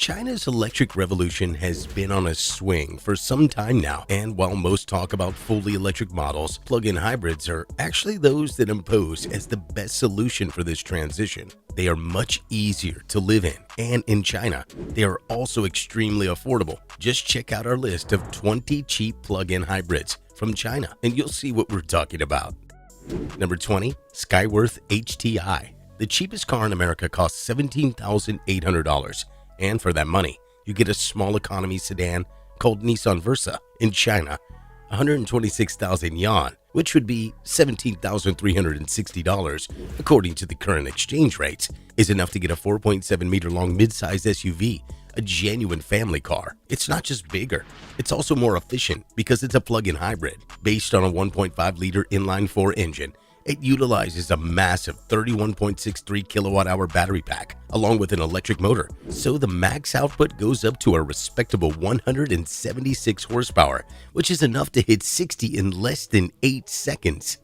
China's electric revolution has been on a swing for some time now, and while most talk about fully electric models, plug-in hybrids are actually those that impose as the best solution for this transition. They are much easier to live in, and in China, they are also extremely affordable. Just check out our list of 20 cheap plug-in hybrids from China, and you'll see what we're talking about. Number 20, Skyworth HTI. The cheapest car in America costs $17,800. And for that money, you get a small economy sedan called Nissan Versa in China, 126,000 yuan, which would be $17,360 according to the current exchange rates, is enough to get a 4.7 meter long midsize SUV, a genuine family car. It's not just bigger, it's also more efficient because it's a plug-in hybrid based on a 1.5 liter inline-4 engine. It utilizes a massive 31.63 kilowatt-hour battery pack along with an electric motor, so the max output goes up to a respectable 176 horsepower, which is enough to hit 60 in less than 8 seconds.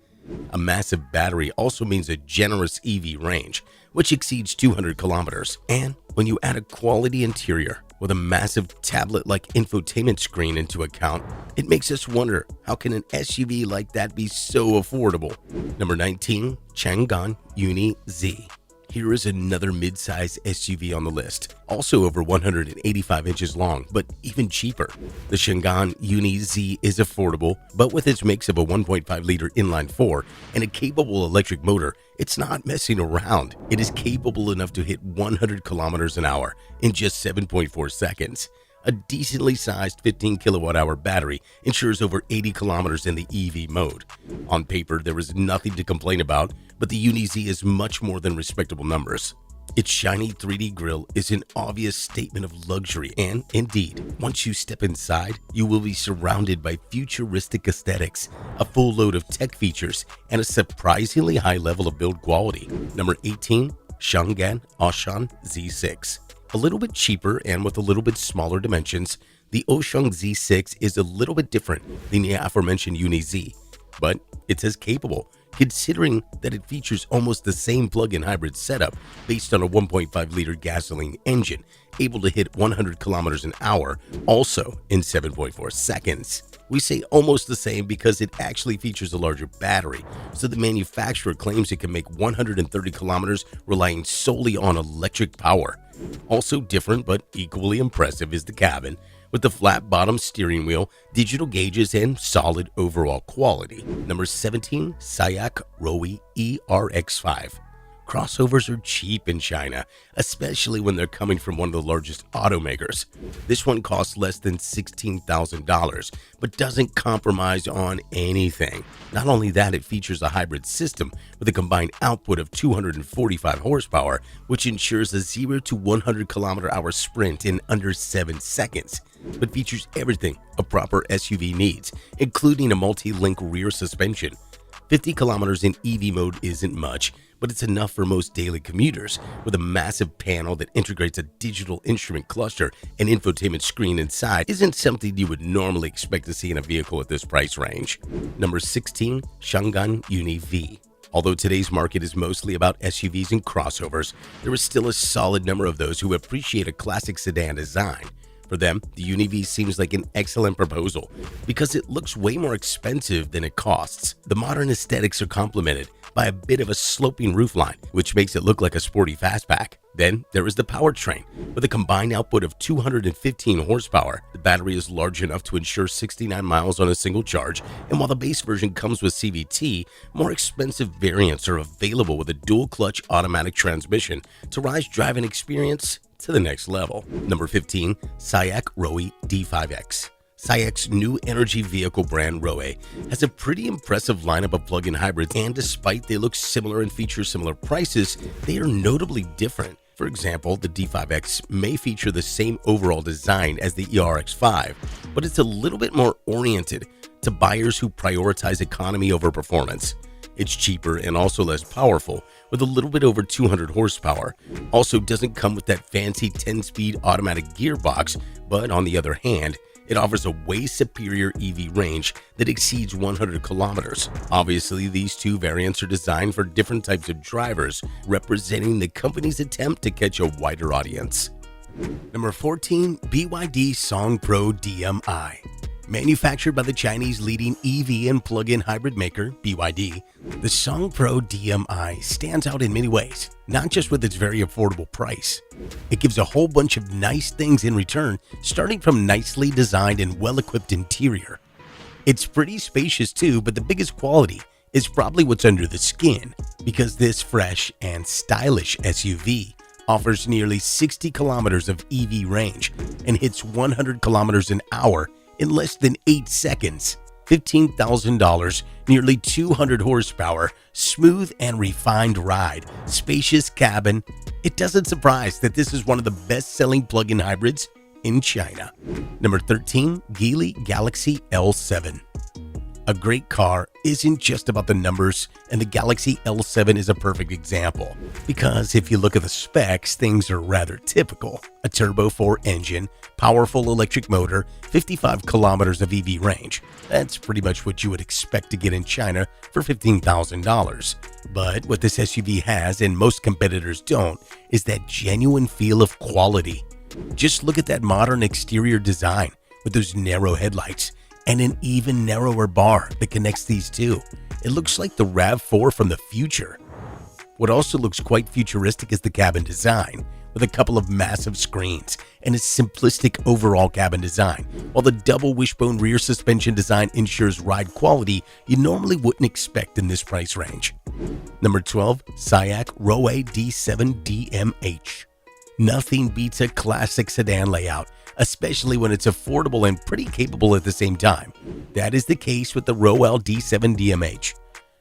A massive battery also means a generous EV range, which exceeds 200 kilometers. And when you add a quality interior with a massive tablet-like infotainment screen into account, it makes us wonder, how can an SUV like that be so affordable? Number 19, Changan Uni Z. Here is another mid-size SUV on the list, also over 185 inches long, but even cheaper. The Changan Uni Z is affordable, but with its mix of a 1.5 liter inline-4 and a capable electric motor, it's not messing around. It is capable enough to hit 100 kilometers an hour in just 7.4 seconds. A decently sized 15 kilowatt-hour battery ensures over 80 kilometers in the EV mode. On paper, there is nothing to complain about, but the Uni Z is much more than respectable numbers. Its shiny 3D grille is an obvious statement of luxury, and indeed, once you step inside, you will be surrounded by futuristic aesthetics, a full load of tech features, and a surprisingly high level of build quality. Number 18, Changan Aushang Z6. A little bit cheaper and with a little bit smaller dimensions, the Aushang Z6 is a little bit different than the aforementioned Uni Z, but it's as capable, considering that it features almost the same plug-in hybrid setup based on a 1.5 liter gasoline engine, able to hit 100 kilometers an hour, also in 7.4 seconds. We say almost the same because it actually features a larger battery, so the manufacturer claims it can make 130 kilometers relying solely on electric power. Also different but equally impressive is the cabin, with the flat bottom steering wheel, digital gauges, and solid overall quality. Number 17, SAIC Rowi ERX5. Crossovers are cheap in China, especially when they're coming from one of the largest automakers. This one costs less than $16,000, but doesn't compromise on anything. Not only that, it features a hybrid system with a combined output of 245 horsepower, which ensures a 0 to 100 km/h sprint in under 7 seconds, but features everything a proper SUV needs, including a multi-link rear suspension. 50 kilometers in EV mode isn't much, but it's enough for most daily commuters, with a massive panel that integrates a digital instrument cluster and infotainment screen inside isn't something you would normally expect to see in a vehicle at this price range. Number 16, Changan Uni V. Although today's market is mostly about SUVs and crossovers, there is still a solid number of those who appreciate a classic sedan design. For them, the Uni V seems like an excellent proposal because it looks way more expensive than it costs. The modern aesthetics are complemented by a bit of a sloping roofline, which makes it look like a sporty fastback. Then there is the powertrain. With a combined output of 215 horsepower, the battery is large enough to ensure 69 miles on a single charge, and while the base version comes with CVT, more expensive variants are available with a dual-clutch automatic transmission to rise driving experience to the next level. Number 15, SAIC Rowi D5X. SAIC's new energy vehicle brand Rowi has a pretty impressive lineup of plug-in hybrids, and despite they look similar and feature similar prices, they are notably different. For example, the D5X may feature the same overall design as the ERX5, but it's a little bit more oriented to buyers who prioritize economy over performance. It's cheaper and also less powerful, with a little bit over 200 horsepower. Also doesn't come with that fancy 10-speed automatic gearbox, but on the other hand, it offers a way superior EV range that exceeds 100 kilometers. Obviously, these two variants are designed for different types of drivers, representing the company's attempt to catch a wider audience. Number 14, BYD Song Pro DM-i. Manufactured by the Chinese leading EV and plug-in hybrid maker, BYD, the Song Pro DM-i stands out in many ways, not just with its very affordable price. It gives a whole bunch of nice things in return, starting from nicely designed and well-equipped interior. It's pretty spacious too, but the biggest quality is probably what's under the skin, because this fresh and stylish SUV offers nearly 60 kilometers of EV range and hits 100 kilometers an hour in less than 8 seconds. $15,000, nearly 200 horsepower, smooth and refined ride, spacious cabin. It doesn't surprise that this is one of the best-selling plug-in hybrids in China. Number 13, Geely Galaxy L7. A great car isn't just about the numbers, and the Galaxy L7 is a perfect example. Because if you look at the specs, things are rather typical. A Turbo 4 engine, powerful electric motor, 55 kilometers of EV range. That's pretty much what you would expect to get in China for $15,000. But what this SUV has, and most competitors don't, is that genuine feel of quality. Just look at that modern exterior design with those narrow headlights and an even narrower bar that connects these two. It looks like the RAV4 from the future. What also looks quite futuristic is the cabin design, with a couple of massive screens and a simplistic overall cabin design, while the double wishbone rear suspension design ensures ride quality you normally wouldn't expect in this price range. Number 12, SAIC Rowe D7 DMH. Nothing beats a classic sedan layout, especially when it's affordable and pretty capable at the same time. That is the case with the Rowe D7 DMH.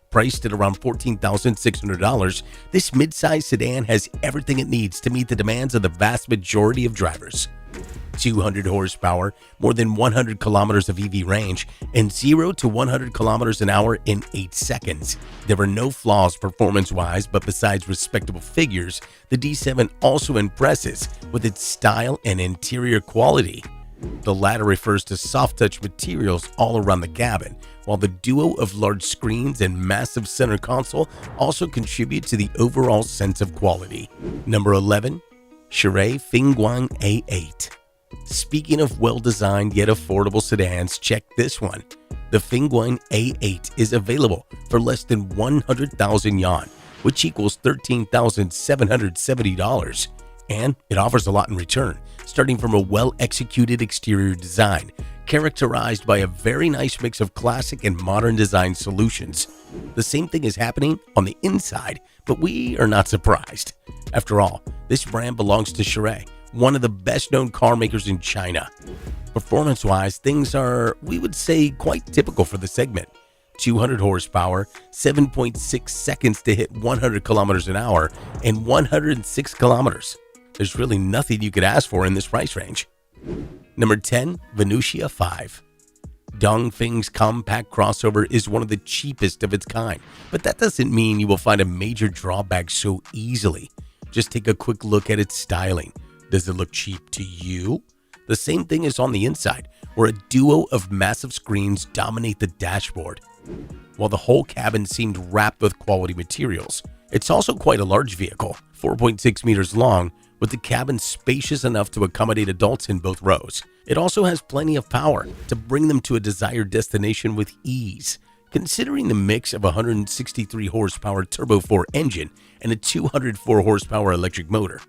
Priced at around $14,600, this midsize sedan has everything it needs to meet the demands of the vast majority of drivers. 200 horsepower, more than 100 kilometers of EV range, and 0 to 100 kilometers an hour in 8 seconds. There are no flaws performance-wise, but besides respectable figures, the D7 also impresses with its style and interior quality. The latter refers to soft-touch materials all around the cabin, while the duo of large screens and massive center console also contribute to the overall sense of quality. Number 11, Chery Fengguang A8. Speaking of well-designed yet affordable sedans, check this one. The Fengguang A8 is available for less than 100,000 yuan, which equals $13,770. And it offers a lot in return, starting from a well-executed exterior design, characterized by a very nice mix of classic and modern design solutions. The same thing is happening on the inside, but we are not surprised. After all, this brand belongs to Chery, one of the best-known car makers in China. Performance-wise, things are, we would say, quite typical for the segment. 200 horsepower, 7.6 seconds to hit 100 kilometers an hour, and 106 kilometers. There's really nothing you could ask for in this price range. Number 10, Venucia 5. Dongfeng's compact crossover is one of the cheapest of its kind, but that doesn't mean you will find a major drawback so easily. Just take a quick look at its styling. Does it look cheap to you? The same thing is on the inside, where a duo of massive screens dominate the dashboard. While the whole cabin seemed wrapped with quality materials, it's also quite a large vehicle, 4.6 meters long, with the cabin spacious enough to accommodate adults in both rows. It also has plenty of power to bring them to a desired destination with ease, considering the mix of a 163 horsepower Turbo 4 engine and a 204 horsepower electric motor.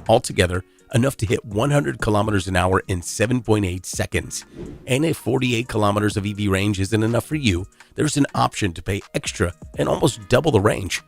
Altogether, enough to hit 100 kilometers an hour in 7.8 seconds. And if 48 kilometers of EV range isn't enough for you, there's an option to pay extra and almost double the range.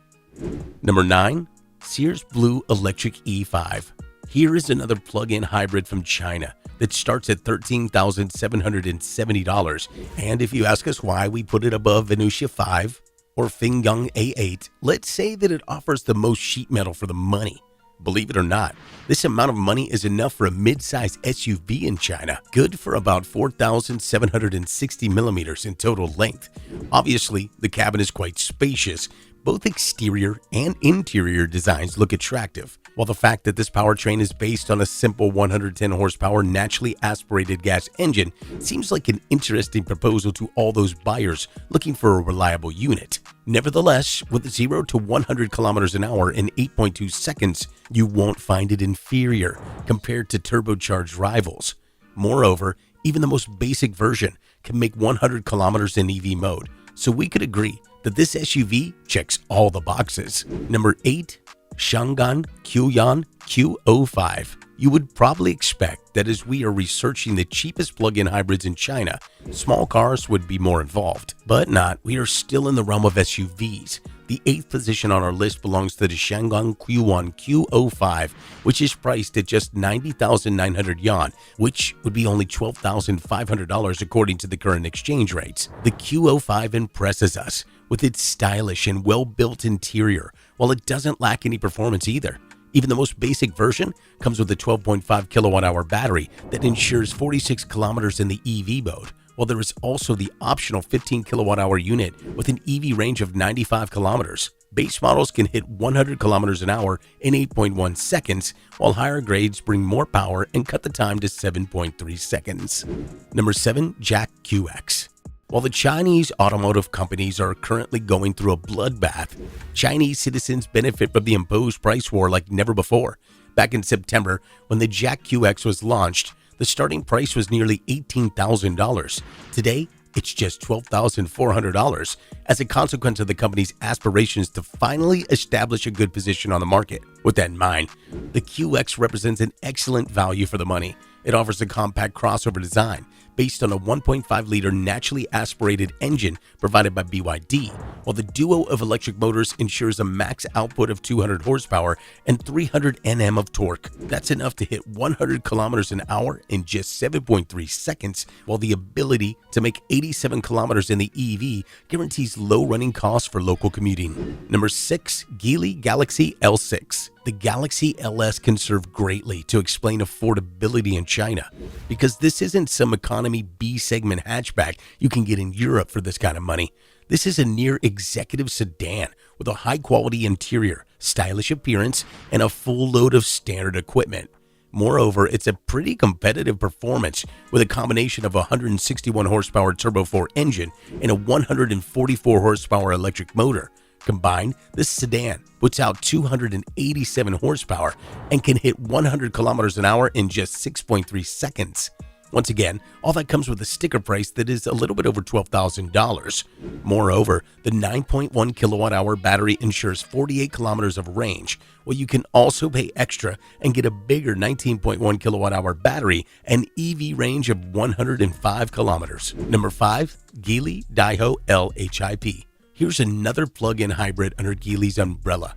Number 9, Sears Blue Electric E5. Here is another plug-in hybrid from China that starts at $13,770. And if you ask us why we put it above Venucia 5 or Fengguang A8, let's say that it offers the most sheet metal for the money. Believe it or not, this amount of money is enough for a mid-size SUV in China, good for about 4,760 millimeters in total length. Obviously, the cabin is quite spacious, Both exterior and interior designs look attractive, while the fact that this powertrain is based on a simple 110 horsepower naturally aspirated gas engine seems like an interesting proposal to all those buyers looking for a reliable unit. Nevertheless, with 0 to 100 kilometers an hour in 8.2 seconds, you won't find it inferior compared to turbocharged rivals. Moreover, even the most basic version can make 100 kilometers in EV mode, so we could agree that this SUV checks all the boxes. Number 8. Changan Q-Yan Q05. You would probably expect that as we are researching the cheapest plug-in hybrids in China, small cars would be more involved. But not, we are still in the realm of SUVs. The 8th position on our list belongs to the Changan Q1 Q05, which is priced at just 90,900 yuan, which would be only $12,500 according to the current exchange rates. The Q05 impresses us with its stylish and well-built interior, while it doesn't lack any performance either. Even the most basic version comes with a 12.5 kilowatt-hour battery that ensures 46 kilometers in the EV mode, while there is also the optional 15 kilowatt-hour unit with an EV range of 95 kilometers. Base models can hit 100 kilometers an hour in 8.1 seconds, while higher grades bring more power and cut the time to 7.3 seconds. Number 7. JAC QX. While the Chinese automotive companies are currently going through a bloodbath, Chinese citizens benefit from the imposed price war like never before. Back in September, when the JAC QX was launched, the starting price was nearly $18,000. Today, it's just $12,400 as a consequence of the company's aspirations to finally establish a good position on the market. With that in mind, the QX represents an excellent value for the money. It offers a compact crossover design based on a 1.5-liter naturally aspirated engine provided by BYD, while the duo of electric motors ensures a max output of 200 horsepower and 300 Nm of torque. That's enough to hit 100 kilometers an hour in just 7.3 seconds, while the ability to make 87 kilometers in the EV guarantees low running costs for local commuting. Number 6. Geely Galaxy L6. The Galaxy LS can serve greatly to explain affordability in China, because this isn't some economy B-segment hatchback you can get in Europe for this kind of money. This is a near executive sedan with a high-quality interior, stylish appearance, and a full load of standard equipment. Moreover, it's a pretty competitive performance with a combination of a 161 horsepower Turbo 4 engine and a 144 horsepower electric motor. Combined, this sedan puts out 287 horsepower and can hit 100 kilometers an hour in just 6.3 seconds. Once again, all that comes with a sticker price that is a little bit over $12,000. Moreover, the 9.1 kilowatt-hour battery ensures 48 kilometers of range, while you can also pay extra and get a bigger 19.1 kilowatt-hour battery and EV range of 105 kilometers. Number 5. Geely Daiho LHIP. Here's another plug-in hybrid under Geely's umbrella.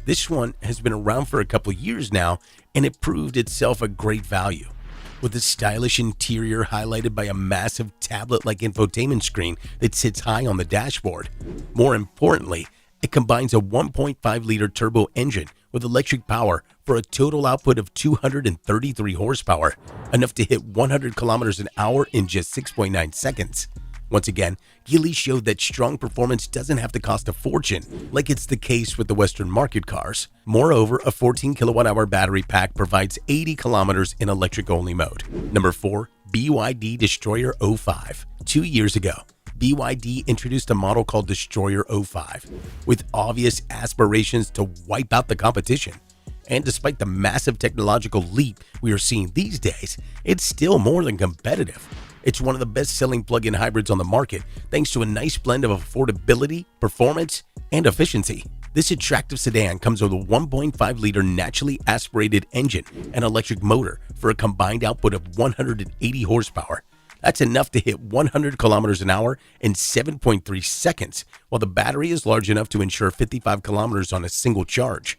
This one has been around for a couple years now, and it proved itself a great value. With a stylish interior highlighted by a massive tablet-like infotainment screen that sits high on the dashboard. More importantly, it combines a 1.5-liter turbo engine with electric power for a total output of 233 horsepower, enough to hit 100 kilometers an hour in just 6.9 seconds. Once again, Geely showed that strong performance doesn't have to cost a fortune, like it's the case with the Western market cars. Moreover, a 14 kilowatt-hour battery pack provides 80 kilometers in electric-only mode. Number 4. BYD Destroyer 05. 2 years ago, BYD introduced a model called Destroyer 05, with obvious aspirations to wipe out the competition. And despite the massive technological leap we are seeing these days, it's still more than competitive. It's one of the best-selling plug-in hybrids on the market, thanks to a nice blend of affordability, performance, and efficiency. This attractive sedan comes with a 1.5-liter naturally aspirated engine and electric motor for a combined output of 180 horsepower. That's enough to hit 100 kilometers an hour in 7.3 seconds, while the battery is large enough to ensure 55 kilometers on a single charge.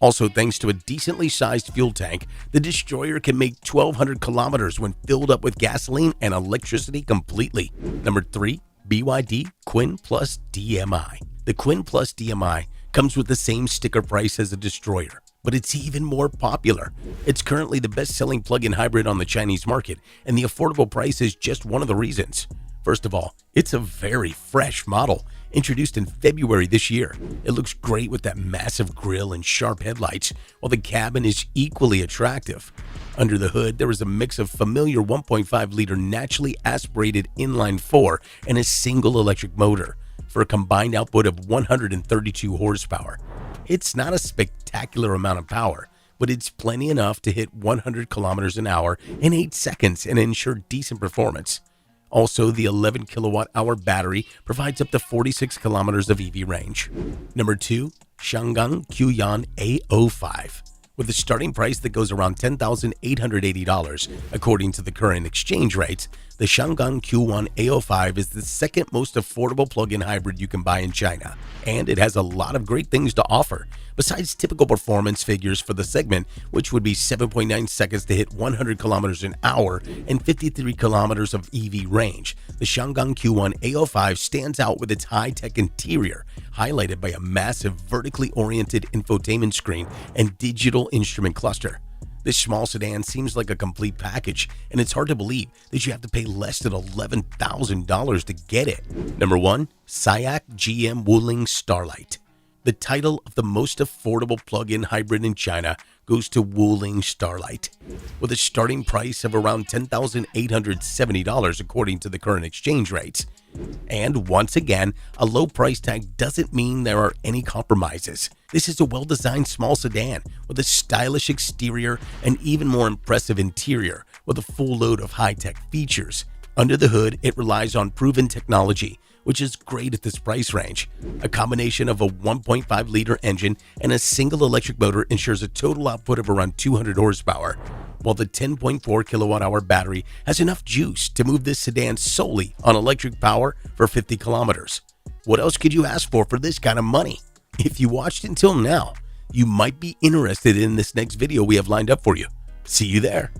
Also, thanks to a decently sized fuel tank, the Destroyer can make 1,200 kilometers when filled up with gasoline and electricity completely. Number 3. BYD Quin Plus DMI. The Quin Plus DMI comes with the same sticker price as the Destroyer, but it's even more popular. It's currently the best-selling plug-in hybrid on the Chinese market, and the affordable price is just one of the reasons. First of all, it's a very fresh model. Introduced in February this year, it looks great with that massive grille and sharp headlights, while the cabin is equally attractive. Under the hood, there is a mix of familiar 1.5-liter naturally aspirated inline-4 and a single electric motor for a combined output of 132 horsepower. It's not a spectacular amount of power, but it's plenty enough to hit 100 kilometers an hour in 8 seconds and ensure decent performance. Also, the 11 kilowatt-hour battery provides up to 46 kilometers of EV range. Number 2, Changan Q1 A05. With a starting price that goes around $10,880, according to the current exchange rates, the Changan Q1 A05 is the second most affordable plug-in hybrid you can buy in China, and it has a lot of great things to offer. Besides typical performance figures for the segment, which would be 7.9 seconds to hit 100 kilometers an hour and 53 kilometers of EV range, the Changan Q1 A05 stands out with its high-tech interior, highlighted by a massive vertically oriented infotainment screen and digital instrument cluster. This small sedan seems like a complete package, and it's hard to believe that you have to pay less than $11,000 to get it. Number 1, SAIC GM Wuling Starlight. The title of the most affordable plug-in hybrid in China goes to Wuling Starlight. With a starting price of around $10,870 according to the current exchange rates. And once again, a low price tag doesn't mean there are any compromises. This is a well-designed small sedan with a stylish exterior and even more impressive interior with a full load of high-tech features. Under the hood, it relies on proven technology, which is great at this price range. A combination of a 1.5-liter engine and a single electric motor ensures a total output of around 200 horsepower, while the 10.4 kilowatt-hour battery has enough juice to move this sedan solely on electric power for 50 kilometers. What else could you ask for this kind of money? If you watched until now, you might be interested in this next video we have lined up for you. See you there.